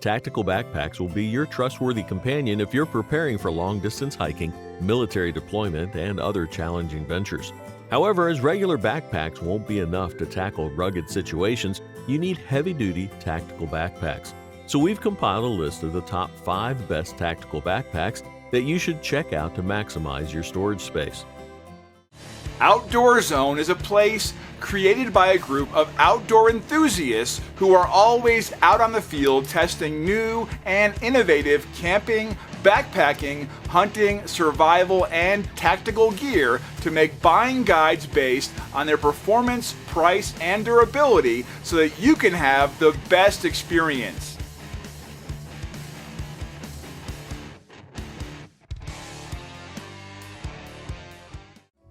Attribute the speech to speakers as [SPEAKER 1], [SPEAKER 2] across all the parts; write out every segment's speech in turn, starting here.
[SPEAKER 1] Tactical backpacks will be your trustworthy companion if you're preparing for long-distance hiking, military deployment, and other challenging ventures. However, as regular backpacks won't be enough to tackle rugged situations, you need heavy-duty tactical backpacks. So we've compiled a list of the top 5 best tactical backpacks that you should check out to maximize your storage space.
[SPEAKER 2] Outdoor Zone is a place created by a group of outdoor enthusiasts who are always out on the field testing new and innovative camping, backpacking, hunting, survival, and tactical gear to make buying guides based on their performance, price, and durability so that you can have the best experience.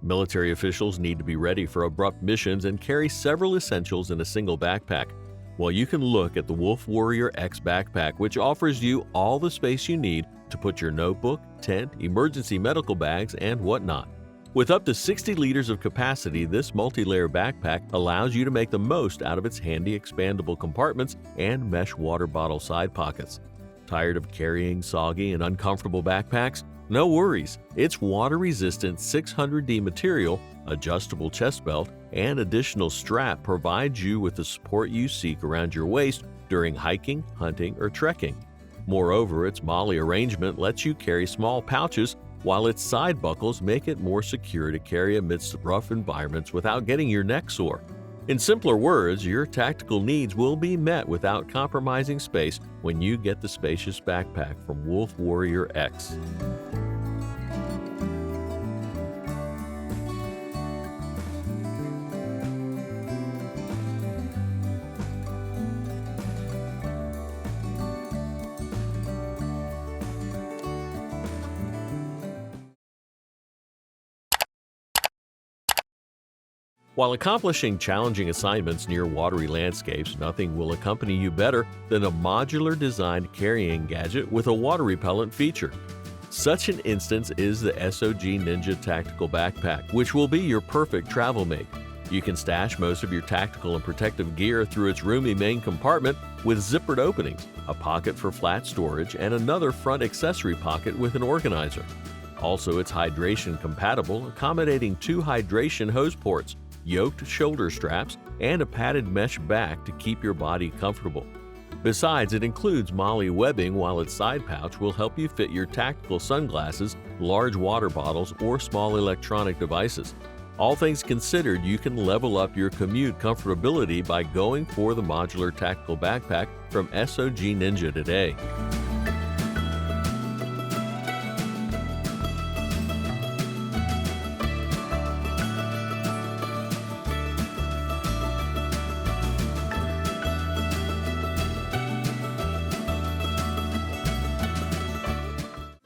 [SPEAKER 1] Military officials need to be ready for abrupt missions and carry several essentials in a single backpack. Well, you can look at the Wolf Warrior X backpack, which offers you all the space you need to put your notebook, tent, emergency medical bags, and whatnot. With up to 60 liters of capacity, this multi-layer backpack allows you to make the most out of its handy expandable compartments and mesh water bottle side pockets. Tired of carrying soggy and uncomfortable backpacks? No worries, its water-resistant 600D material, adjustable chest belt, and additional strap provides you with the support you seek around your waist during hiking, hunting, or trekking. Moreover, its MOLLE arrangement lets you carry small pouches, while its side buckles make it more secure to carry amidst rough environments without getting your neck sore. In simpler words, your tactical needs will be met without compromising space when you get the spacious backpack from Wolf Warrior X. While accomplishing challenging assignments near watery landscapes, nothing will accompany you better than a modular designed carrying gadget with a water repellent feature. Such an instance is the SOG Ninja Tactical Backpack, which will be your perfect travel mate. You can stash most of your tactical and protective gear through its roomy main compartment with zippered openings, a pocket for flat storage, and another front accessory pocket with an organizer. Also, it's hydration compatible, accommodating 2 hydration hose ports, yoked shoulder straps, and a padded mesh back to keep your body comfortable. Besides, it includes MOLLE webbing, while its side pouch will help you fit your tactical sunglasses, large water bottles, or small electronic devices. All things considered, you can level up your commute comfortability by going for the modular tactical backpack from SOG Ninja today.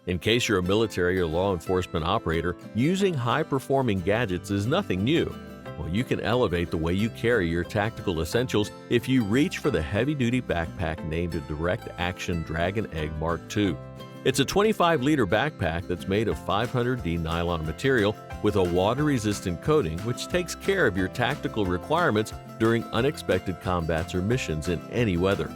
[SPEAKER 1] In case you're a military or law enforcement operator, using high-performing gadgets is nothing new. Well, you can elevate the way you carry your tactical essentials if you reach for the heavy-duty backpack named a Direct Action Dragon Egg Mark II. It's a 25-liter backpack that's made of 500D nylon material with a water-resistant coating which takes care of your tactical requirements during unexpected combats or missions in any weather.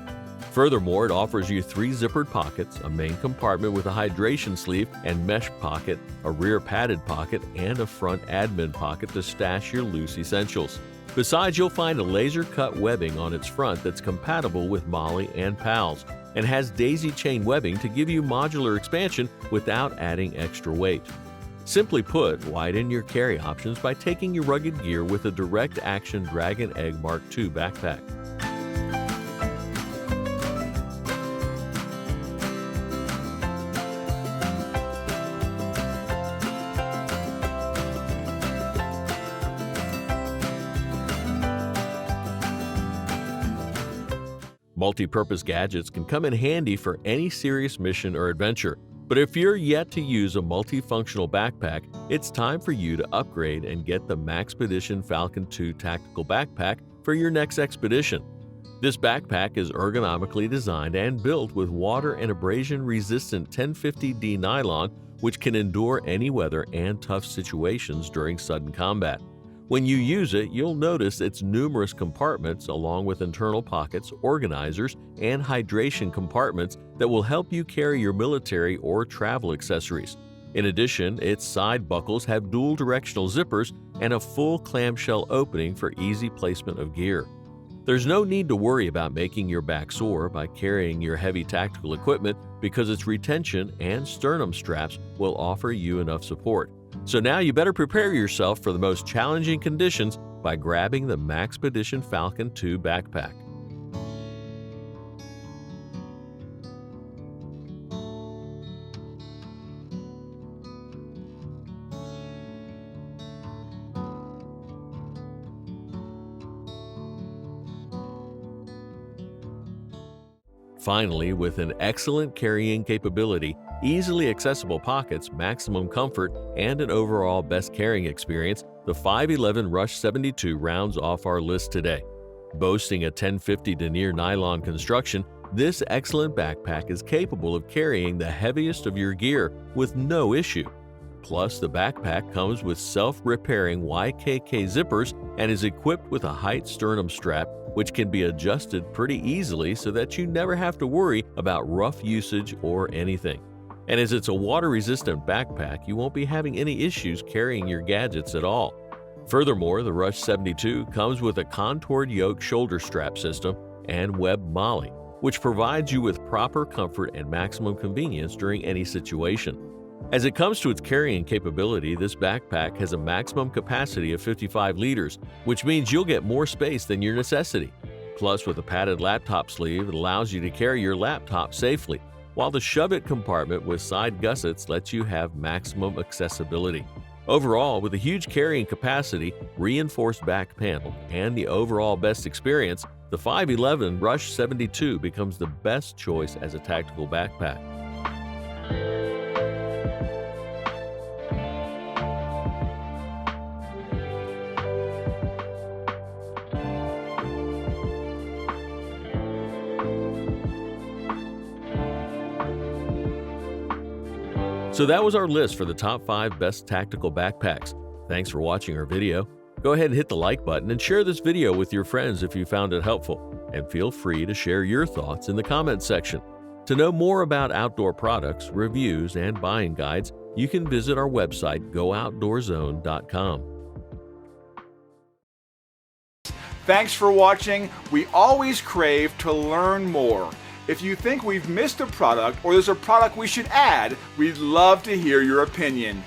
[SPEAKER 1] Furthermore, it offers you 3 zippered pockets, a main compartment with a hydration sleeve and mesh pocket, a rear padded pocket, and a front admin pocket to stash your loose essentials. Besides, you'll find a laser-cut webbing on its front that's compatible with MOLLE and PALS, and has daisy chain webbing to give you modular expansion without adding extra weight. Simply put, widen your carry options by taking your rugged gear with a Direct Action Dragon Egg Mark II backpack. Multi-purpose gadgets can come in handy for any serious mission or adventure, but if you're yet to use a multifunctional backpack, it's time for you to upgrade and get the MAXPEDITION Falcon II tactical backpack for your next expedition. This backpack is ergonomically designed and built with water and abrasion-resistant 1050D nylon, which can endure any weather and tough situations during sudden combat. When you use it, you'll notice its numerous compartments along with internal pockets, organizers, and hydration compartments that will help you carry your military or travel accessories. In addition, its side buckles have dual directional zippers and a full clamshell opening for easy placement of gear. There's no need to worry about making your back sore by carrying your heavy tactical equipment because its retention and sternum straps will offer you enough support. So now you better prepare yourself for the most challenging conditions by grabbing the MAXPEDITION Falcon II backpack. Finally, with an excellent carrying capability, easily accessible pockets, maximum comfort, and an overall best carrying experience, the 511 Rush 72 rounds off our list today. Boasting a 1050 denier nylon construction, this excellent backpack is capable of carrying the heaviest of your gear with no issue. Plus, the backpack comes with self-repairing YKK zippers and is equipped with a height sternum strap which can be adjusted pretty easily so that you never have to worry about rough usage or anything. And as it's a water-resistant backpack, you won't be having any issues carrying your gadgets at all. Furthermore, the Rush 72 comes with a contoured yoke shoulder strap system and web MOLLE, which provides you with proper comfort and maximum convenience during any situation. As it comes to its carrying capability, this backpack has a maximum capacity of 55 liters, which means you'll get more space than your necessity. Plus, with a padded laptop sleeve, it allows you to carry your laptop safely, while the shove-it compartment with side gussets lets you have maximum accessibility. Overall, with a huge carrying capacity, reinforced back panel, and the overall best experience, the 511 Rush 72 becomes the best choice as a tactical backpack. So that was our list for the top 5 best tactical backpacks. Thanks for watching our video. Go ahead and hit the like button and share this video with your friends if you found it helpful. And feel free to share your thoughts in the comments section. To know more about outdoor products, reviews, and buying guides, you can visit our website, GoOutdoorZone.com.
[SPEAKER 2] Thanks for watching. We always crave to learn more. If you think we've missed a product or there's a product we should add, we'd love to hear your opinion.